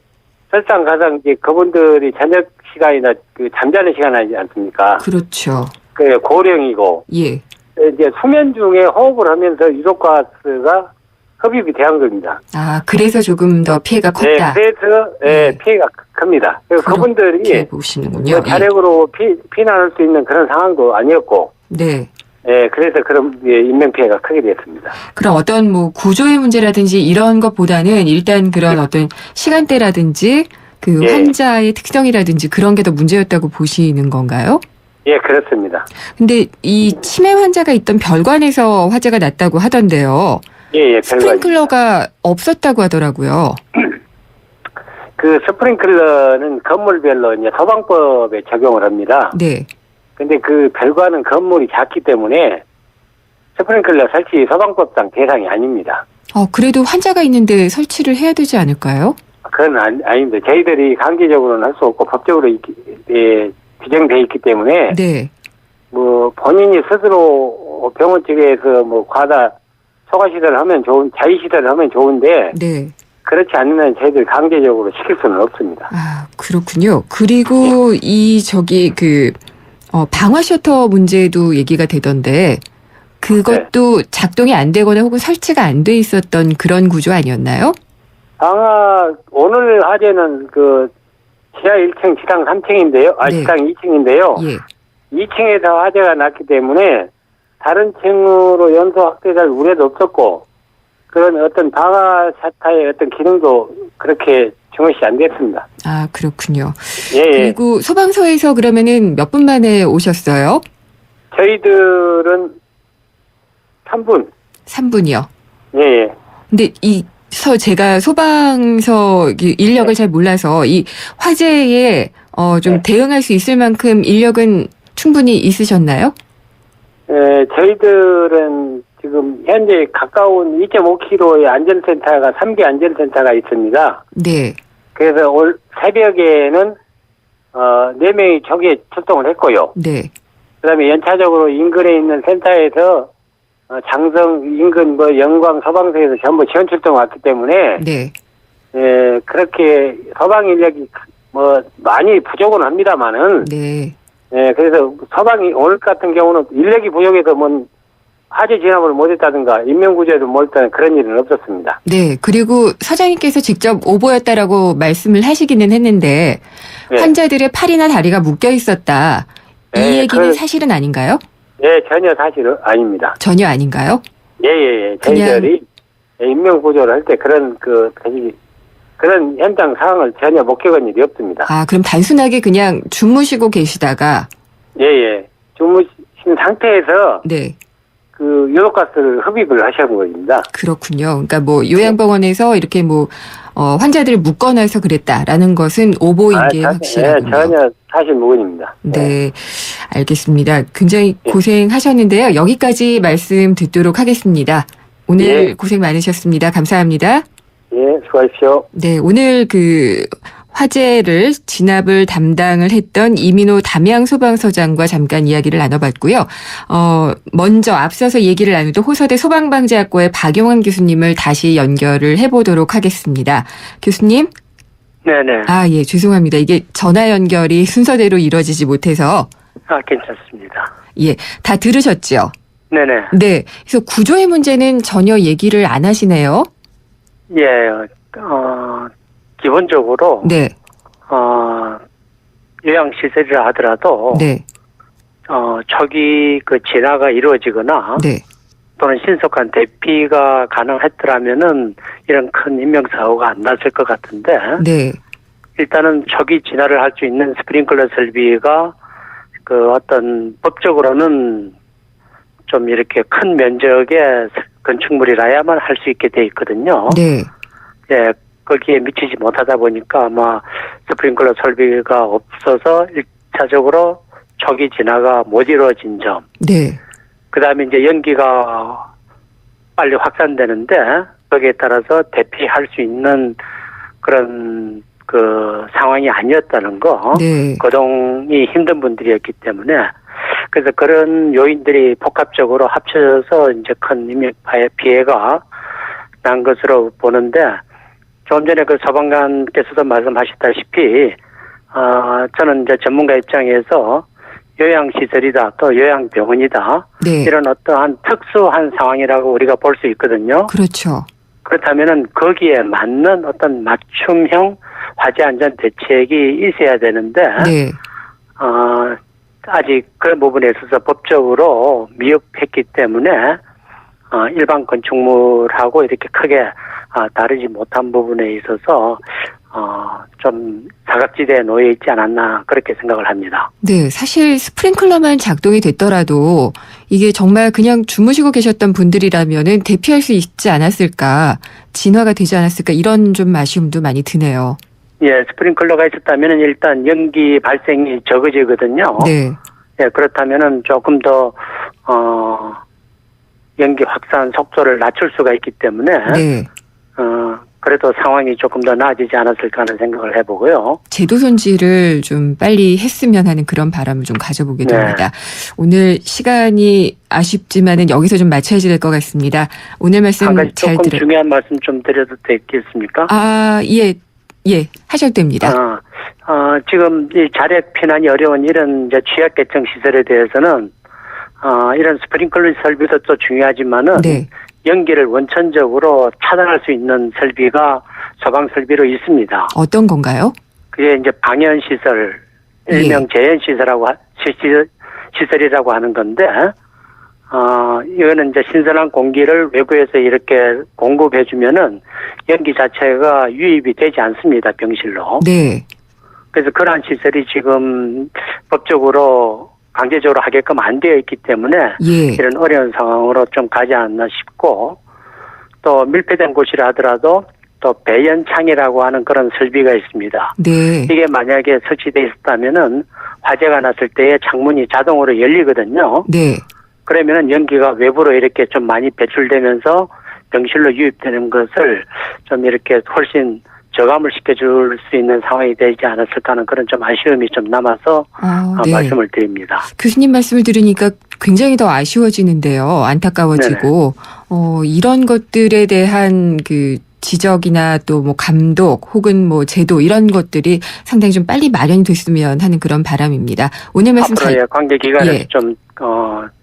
설상가상 이제 그분들이 저녁 시간이나 잠자는 시간 아니지 않습니까? 그렇죠. 고령이고. 예. 이제 수면 중에 호흡을 하면서 유독가스가 흡입이 되한 겁니다. 아, 그래서 조금 더 피해가 컸다. 네, 그래서 피해가 큽니다. 그래서 그분들이 보시는군요. 자력으로 피난할 수 있는 그런 상황도 아니었고. 네. 네, 그래서 그런 인명 피해가 크게 됐습니다. 그럼 어떤 구조의 문제라든지 이런 것보다는 일단 그런 어떤 시간대라든지 환자의 특성이라든지 그런 게 더 문제였다고 보시는 건가요? 예, 그렇습니다. 근데 이 치매 환자가 있던 별관에서 화재가 났다고 하던데요. 예, 스프링클러가 없었다고 하더라고요. 스프링클러는 건물별로 이제 소방법에 적용을 합니다. 네. 근데 별관은 건물이 작기 때문에 스프링클러 설치 소방법상 대상이 아닙니다. 그래도 환자가 있는데 설치를 해야 되지 않을까요? 그건 아닙니다. 저희들이 강제적으로는 할 수 없고 법적으로 규정되어 있기 때문에. 네. 본인이 스스로 병원 측에서 과다 초과시설을 하면 자의시설을 하면 좋은데. 네. 그렇지 않으면 저희들 강제적으로 시킬 수는 없습니다. 아, 그렇군요. 그리고 방화 셔터 문제도 얘기가 되던데, 그것도 작동이 안 되거나 혹은 설치가 안 돼 있었던 그런 구조 아니었나요? 오늘 화재는 지하 1층, 지상 3층인데요. 네. 지상 2층인데요. 예. 2층에서 화재가 났기 때문에 다른 층으로 연소 확대될 우려도 없었고, 그런 어떤 방화 샤터의 어떤 기능도 그렇게 중요시 안 됐습니다. 아, 그렇군요. 예. 그리고 소방서에서 그러면은 몇 분 만에 오셨어요? 저희들은 3분. 3분이요? 예. 근데 제가 소방서 인력을 잘 몰라서 이 화재에 좀 대응할 수 있을 만큼 인력은 충분히 있으셨나요? 저희들은 지금 현재 가까운 2.5km의 안전센터가 3개 안전센터가 있습니다. 네. 그래서 올 새벽에는 4명이 저기에 출동을 했고요. 네. 그다음에 연차적으로 인근에 있는 센터에서 장성 인근 영광 소방서에서 전부 지원 출동 왔기 때문에 네. 그렇게 소방 인력이 많이 부족은 합니다만은 네. 그래서 소방이 오늘 같은 경우는 인력이 부족해서 화재 진압을 못했다든가 인명구조에도 못했다는 그런 일은 없었습니다. 네. 그리고 서장님께서 직접 오보였다라고 말씀을 하시기는 했는데 환자들의 팔이나 다리가 묶여 있었다. 이 얘기는 사실은 아닌가요? 네, 전혀 사실은 아닙니다. 전혀 아닌가요? 예. 저희들이 인명구조를 할 때 그런 현장 상황을 전혀 못 겪은 일이 없습니다. 아, 그럼 단순하게 그냥 주무시고 계시다가? 예. 주무신 상태에서. 네. 유독가스를 흡입을 하신 겁니다. 그렇군요. 그러니까 요양병원에서 이렇게 환자들을 묶어놔서 그랬다라는 것은 오보인 게 확실하군요. 전혀 사실 무근입니다. 네. 알겠습니다. 굉장히 고생하셨는데요. 여기까지 말씀 듣도록 하겠습니다. 오늘 고생 많으셨습니다. 감사합니다. 예, 수고하십시오. 네, 오늘 화재를 진압을 담당을 했던 이민호 담양소방서장과 잠깐 이야기를 나눠봤고요. 먼저 앞서서 얘기를 나누던 호서대 소방방재학과의 박용환 교수님을 다시 연결을 해보도록 하겠습니다. 교수님? 네네. 예, 죄송합니다. 이게 전화 연결이 순서대로 이루어지지 못해서. 괜찮습니다. 예, 다 들으셨죠? 네네. 네. 그래서 구조의 문제는 전혀 얘기를 안 하시네요. 예, 기본적으로. 네. 요양시설이라 하더라도. 네. 초기 진화가 이루어지거나. 네. 또는 신속한 대피가 가능했더라면은 이런 큰 인명사고가 안 났을 것 같은데. 네. 일단은 초기 진화를 할 수 있는 스프링클러 설비가 어떤 법적으로는 좀 이렇게 큰 면적의 건축물이라야만 할 수 있게 돼 있거든요. 네. 예, 거기에 미치지 못하다 보니까 아마 스프링클러 설비가 없어서 1차적으로 초기 진화가 못 이루어진 점. 네. 그 다음에 이제 연기가 빨리 확산되는데 거기에 따라서 대피할 수 있는 그런 상황이 아니었다는 거. 네. 거동이 힘든 분들이었기 때문에 그래서 그런 요인들이 복합적으로 합쳐져서 이제 큰 인명 피해가 난 것으로 보는데 조금 전에 소방관께서도 말씀하셨다시피 저는 이제 전문가 입장에서 요양시설이다 또 요양병원이다. 네. 이런 어떠한 특수한 상황이라고 우리가 볼 수 있거든요. 그렇죠. 그렇다면은 거기에 맞는 어떤 맞춤형 화재 안전 대책이 있어야 되는데 네. 아직 그런 부분에 있어서 법적으로 미흡했기 때문에 일반 건축물하고 이렇게 크게 다르지 못한 부분에 있어서 좀 사각지대에 놓여 있지 않았나 그렇게 생각을 합니다. 네, 사실 스프링클러만 작동이 됐더라도 이게 정말 그냥 주무시고 계셨던 분들이라면은 대피할 수 있지 않았을까, 진화가 되지 않았을까 이런 좀 아쉬움도 많이 드네요. 예, 스프링클러가 있었다면은 일단 연기 발생이 적어지거든요. 네. 예, 그렇다면은 조금 더 연기 확산 속도를 낮출 수가 있기 때문에 네. 그래도 상황이 조금 더 나아지지 않았을까 하는 생각을 해보고요. 제도 손질을 좀 빨리 했으면 하는 그런 바람을 좀 가져보게 됩니다. 오늘 시간이 아쉽지만은 여기서 좀 마쳐야지 될 것 같습니다. 오늘 말씀 한 가지 잘 조금 중요한 말씀 좀 드려도 되겠습니까? 예, 하셔도 됩니다. 지금 이 자력 피난이 어려운 이런 이제 취약계층 시설에 대해서는 이런 스프링클러 설비도 또 중요하지만은 네. 연기를 원천적으로 차단할 수 있는 설비가 소방 설비로 있습니다. 어떤 건가요? 그게 이제 방연 시설, 일명 재연 시설이라고 하는 건데, 이거는 이제 신선한 공기를 외부에서 이렇게 공급해주면은 연기 자체가 유입이 되지 않습니다, 병실로. 네. 그래서 그러한 시설이 지금 법적으로 강제적으로 하게끔 안 되어 있기 때문에 이런 어려운 상황으로 좀 가지 않나 싶고, 또 밀폐된 곳이라 하더라도 또 배연창이라고 하는 그런 설비가 있습니다. 네. 이게 만약에 설치되어 있었다면은 화재가 났을 때에 창문이 자동으로 열리거든요. 네. 그러면은 연기가 외부로 이렇게 좀 많이 배출되면서 병실로 유입되는 것을 좀 이렇게 훨씬 저감을 시켜줄 수 있는 상황이 되지 않았을까 하는 그런 좀 아쉬움이 좀 남아서 네. 말씀을 드립니다. 교수님 말씀을 들으니까 굉장히 더 아쉬워지는데요. 안타까워지고. 이런 것들에 대한 지적이나 또 뭐 감독 혹은 뭐 제도 이런 것들이 상당히 좀 빨리 마련이 됐으면 하는 그런 바람입니다. 오늘 말씀 앞으로 관계기관에서 좀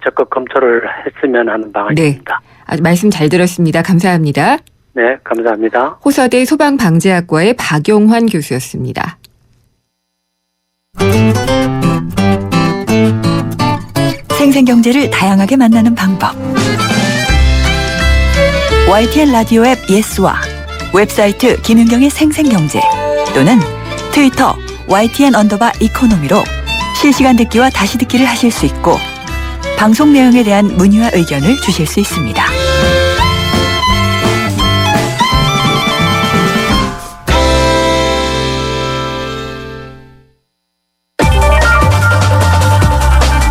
적극 검토를 했으면 하는 방안입니다. 네. 말씀 잘 들었습니다. 감사합니다. 네, 감사합니다. 호서대 소방방재학과의 박용환 교수였습니다. 생생경제를 다양하게 만나는 방법. YTN 라디오 앱 예스와 웹사이트 김윤경의 생생경제 또는 트위터 YTN_이코노미로 실시간 듣기와 다시 듣기를 하실 수 있고 방송 내용에 대한 문의와 의견을 주실 수 있습니다.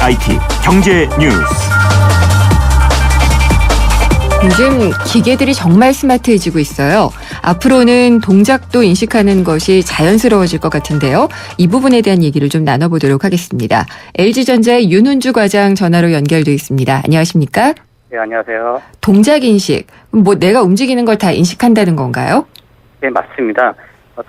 IT 경제 뉴스. 요즘 기계들이 정말 스마트해지고 있어요. 앞으로는 동작도 인식하는 것이 자연스러워질 것 같은데요. 이 부분에 대한 얘기를 좀 나눠보도록 하겠습니다. LG전자의 윤훈주 과장 전화로 연결돼 있습니다. 안녕하십니까? 네, 안녕하세요. 동작 인식, 뭐 내가 움직이는 걸 다 인식한다는 건가요? 네, 맞습니다.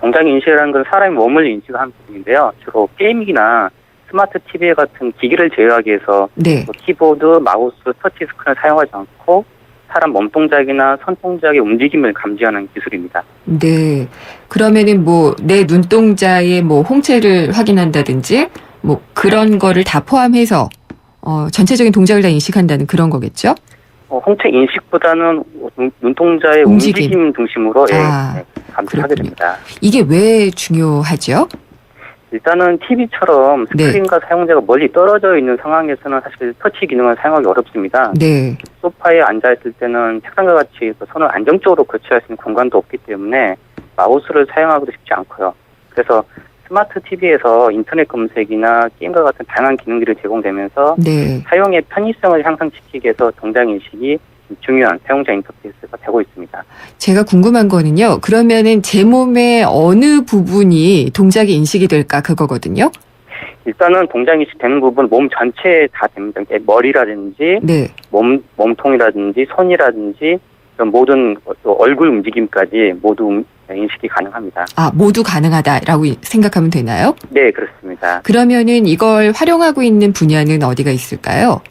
동작 인식이라는 건 사람의 몸을 인식하는 부분인데요. 주로 게임기나 스마트 TV 같은 기기를 제어하기 위해서 네. 키보드, 마우스, 터치스크린을 사용하지 않고 사람 몸동작이나 손동작의 움직임을 감지하는 기술입니다. 네. 그러면은 뭐 내 눈동자의 뭐 홍채를 확인한다든지 뭐 그런 거를 다 포함해서 전체적인 동작을 다 인식한다는 그런 거겠죠? 홍채 인식보다는 눈동자의 움직임 중심으로 감지하게 됩니다. 이게 왜 중요하죠? 일단은 TV처럼 스크린과 사용자가 멀리 떨어져 있는 상황에서는 사실 터치 기능을 사용하기 어렵습니다. 네. 소파에 앉아있을 때는 책상과 같이 손을 안정적으로 거치할 수 있는 공간도 없기 때문에 마우스를 사용하기도 쉽지 않고요. 그래서 스마트 TV에서 인터넷 검색이나 게임과 같은 다양한 기능들이 제공되면서 사용의 편의성을 향상시키기 위해서 동작인식이 중요한 사용자 인터페이스가 되고 있습니다. 제가 궁금한 거는요. 그러면은 제 몸의 어느 부분이 동작이 인식이 될까 그거거든요. 일단은 동작인식 되는 부분 몸 전체에 다 됩니다. 머리라든지 몸통이라든지 손이라든지 그런 모든 또 얼굴 움직임까지 모두 인식이 가능합니다. 아, 모두 가능하다라고 생각하면 되나요? 네, 그렇습니다. 그러면은 이걸 활용하고 있는 분야는 어디가 있을까요?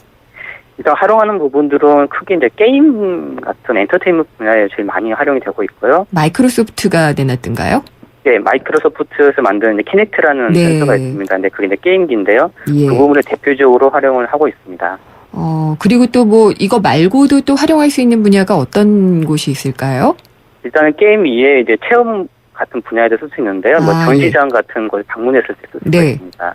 일단 활용하는 부분들은 크게 이제 게임 같은 엔터테인먼트 분야에 제일 많이 활용이 되고 있고요. 마이크로소프트가 내놨던가요? 네, 마이크로소프트에서 만든 키넥트라는 센서가 있습니다. 근데 그게 이제 게임기인데요. 예. 그 부분을 대표적으로 활용을 하고 있습니다. 그리고 또 뭐 이거 말고도 또 활용할 수 있는 분야가 어떤 곳이 있을까요? 일단은 게임 이외에 이제 체험 같은 분야에도 쓸 수 있는데요. 뭐 전시장 같은 걸 방문했을 때도 쓸 수 있습니다.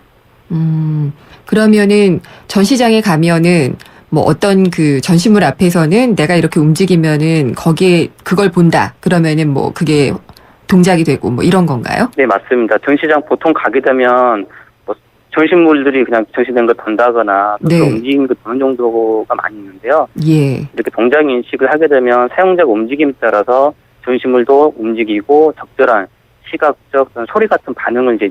그러면은 전시장에 가면은 뭐 어떤 그 전시물 앞에서는 내가 이렇게 움직이면은 거기에 그걸 본다. 그러면은 뭐 그게 동작이 되고 뭐 이런 건가요? 네, 맞습니다. 전시장 보통 가게 되면 뭐 전시물들이 그냥 전시된 걸 본다거나 또 움직이는 거 보는 정도가 많이 있는데요. 예. 이렇게 동작 인식을 하게 되면 사용자가 움직임에 따라서 전시물도 움직이고 적절한 시각적 소리 같은 반응을 이제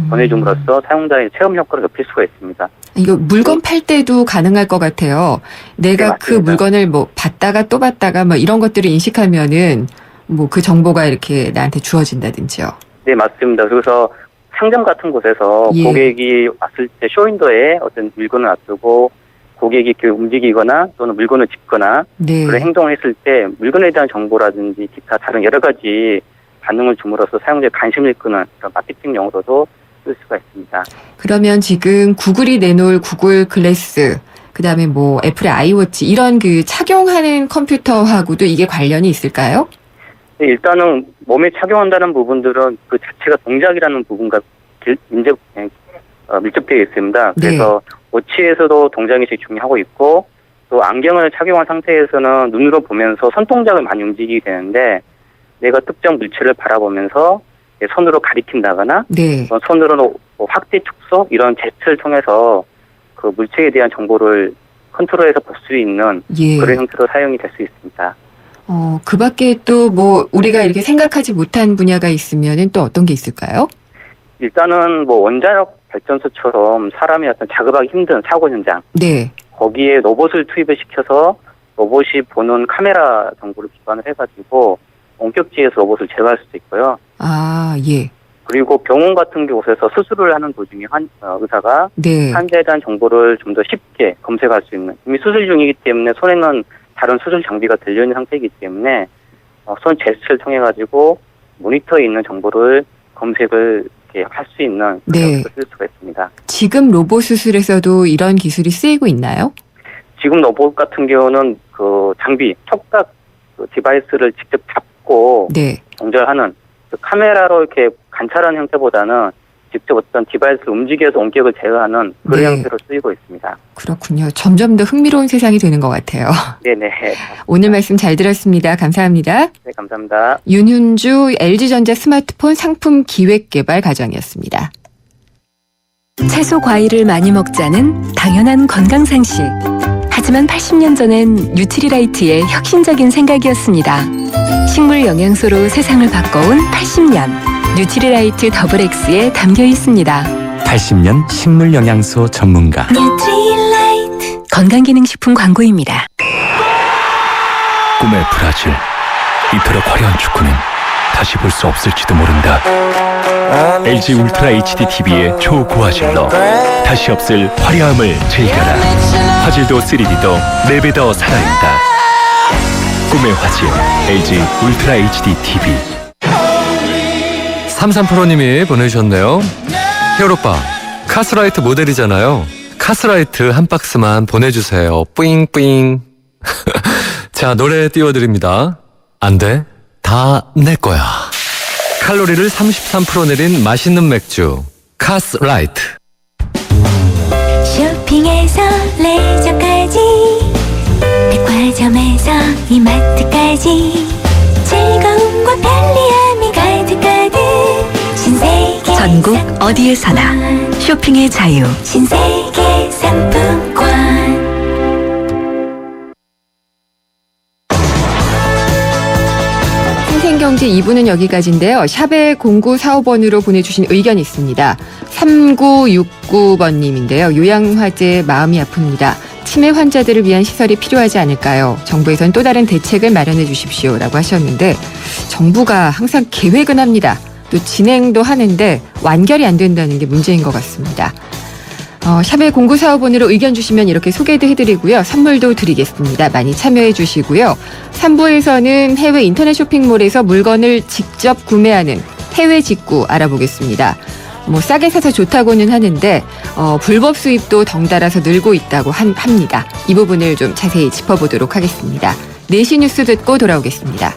보내줌으로써 사용자의 체험 효과를 높일 수가 있습니다. 이거 물건 팔 때도 가능할 것 같아요. 내가 그 물건을 뭐 봤다가 또 봤다가 뭐 이런 것들을 인식하면은 뭐 그 정보가 이렇게 나한테 주어진다든지요. 네, 맞습니다. 그래서 상점 같은 곳에서 고객이 왔을 때 쇼윈도에 어떤 물건을 놔두고 고객이 움직이거나 또는 물건을 짚거나 그런 행동을 했을 때 물건에 대한 정보라든지 기타 다른 여러 가지 반응을 줌으로써 사용자의 관심을 끄는 그런 마케팅 용어로도 쓸 수가 있습니다. 그러면 지금 구글이 내놓을 구글 글래스, 그다음에 뭐 애플의 아이워치 이런 그 착용하는 컴퓨터하고도 이게 관련이 있을까요? 네, 일단은 몸에 착용한다는 부분들은 그 자체가 동작이라는 부분과 밀접되어 있습니다. 그래서 워치에서도 동작인식이 중요하고 있고 또 안경을 착용한 상태에서는 눈으로 보면서 손동작을 많이 움직이게 되는데 내가 특정 물체를 바라보면서 손으로 가리킨다거나 손으로 확대 축소 이런 제스처를 통해서 그 물체에 대한 정보를 컨트롤해서 볼 수 있는 그런 형태로 사용이 될 수 있습니다. 그 밖에 또 뭐 우리가 이렇게 생각하지 못한 분야가 있으면은 또 어떤 게 있을까요? 일단은 뭐 원자력 발전소처럼 사람이 어떤 작업하기 힘든 사고 현장. 거기에 로봇을 투입을 시켜서 로봇이 보는 카메라 정보를 기반을 해가지고 원격지에서 로봇을 제어할 수도 있고요. 그리고 병원 같은 곳에서 수술을 하는 도중에 의사가 환자에 대한 정보를 좀 더 쉽게 검색할 수 있는, 이미 수술 중이기 때문에 손에는 다른 수술 장비가 들려있는 상태이기 때문에 손 제스처를 통해 가지고 모니터에 있는 정보를 검색을 할 수 있는 그런 쓸 수가 있습니다. 지금 로봇 수술에서도 이런 기술이 쓰이고 있나요? 지금 로봇 같은 경우는 그 장비, 촉각 그 디바이스를 직접 잡고 동작하는 그 카메라로 이렇게 관찰하는 형태보다는 직접 어떤 디바이스를 움직여서 원격을 제어하는 그런 형태로 쓰이고 있습니다. 그렇군요. 점점 더 흥미로운 세상이 되는 것 같아요. 네네. 오늘 말씀 잘 들었습니다. 감사합니다. 네, 감사합니다. 윤훈주 LG전자 스마트폰 상품 기획개발 과장이었습니다. 채소 과일을 많이 먹자는 당연한 건강 상식. 하지만 80년 전엔 뉴트리라이트의 혁신적인 생각이었습니다. 식물 영양소로 세상을 바꿔온 80년. 뉴트리라이트 더블 X에 담겨 있습니다. 80년 식물 영양소 전문가. 뉴트리라이트. 건강기능식품 광고입니다. 꿈의 브라질. 이토록 화려한 축구는 다시 볼 수 없을지도 모른다. LG 울트라 HD TV의 초고화질로 다시 없을 화려함을 즐겨라. 화질도 3D도 4배 더 살아있다. 꿈의 화질 LG 울트라 HD TV. 33%님이 보내주셨네요. 히어로빠, 카스라이트 모델이잖아요. 카스라이트 한 박스만 보내주세요. 뿌잉뿌잉. 자, 노래 띄워드립니다. 안 돼. 다 내 거야. 칼로리를 33% 내린 맛있는 맥주. 카스라이트. 쇼핑에서 레저까지 백화점에서 이마트까지 즐거움과 편리함이 가득가득 신세계 전국 어디에서나 쇼핑의 자유. 신세계 상품권. 생생경제 2부는 여기까지인데요. 샵의 0945번으로 보내주신 의견이 있습니다. 3969번님인데요. 요양화재 마음이 아픕니다. 치매 환자들을 위한 시설이 필요하지 않을까요? 정부에선 또 다른 대책을 마련해 주십시오라고 하셨는데 정부가 항상 계획은 합니다. 또 진행도 하는데 완결이 안 된다는 게 문제인 것 같습니다. 샵의 0945번으로 의견 주시면 이렇게 소개도 해드리고요. 선물도 드리겠습니다. 많이 참여해 주시고요. 3부에서는 해외 인터넷 쇼핑몰에서 물건을 직접 구매하는 해외 직구 알아보겠습니다. 싸게 사서 좋다고는 하는데 불법 수입도 덩달아서 늘고 있다고 합니다. 이 부분을 좀 자세히 짚어보도록 하겠습니다. 4시 뉴스 듣고 돌아오겠습니다.